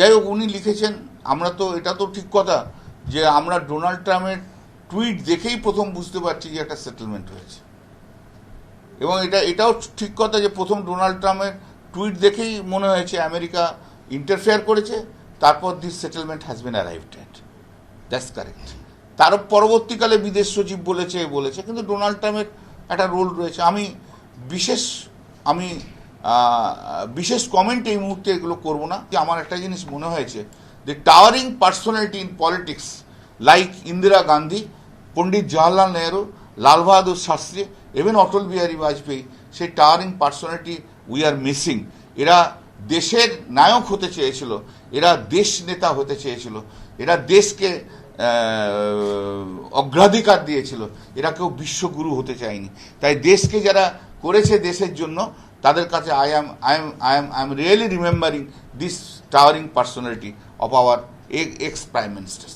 যাই হোক, উনি লিখেছেন, আমরা তো এটা তো ঠিক কথা যে আমরা ডোনাল্ড ট্রাম্পের টুইট দেখেই প্রথম বুঝতে পারছি যে একটা সেটেলমেন্ট হয়েছে, এবং এটাও ঠিক কথা যে প্রথম ডোনাল্ড ট্রাম্পের টুইট দেখেই মনে হয়েছে আমেরিকা ইন্টারফেয়ার করেছে, তারপর this settlement has been arrived at. That's correct. তার পরবর্তীকালে বিদেশ সচিব বলেছে, কিন্তু ডোনাল্ড ট্রাম্পের একটা রোল রয়েছে। আমি বিশেষ কমেন্ট এই মুহূর্তে এগুলো করবো না। আমার একটা জিনিস মনে হয়েছে, যে towering personality in politics like Indira Gandhi, Pandit Jawaharlal Nehru, Lal Bahadur Shastri, even Atal Bihari Vajpayee, সেই towering personality we are missing. এরা দেশের নায়ক হতে চেয়েছিল, এরা দেশ নেতা হতে চেয়েছিল, এরা দেশকে অগ্রাধিকার দিয়েছিল, এরা কেউ বিশ্বগুরু হতে চায়নি। তাই দেশকে যারা করেছে দেশের জন্য, তাদের কাছে I am really remembering this towering personality of our x prime minister.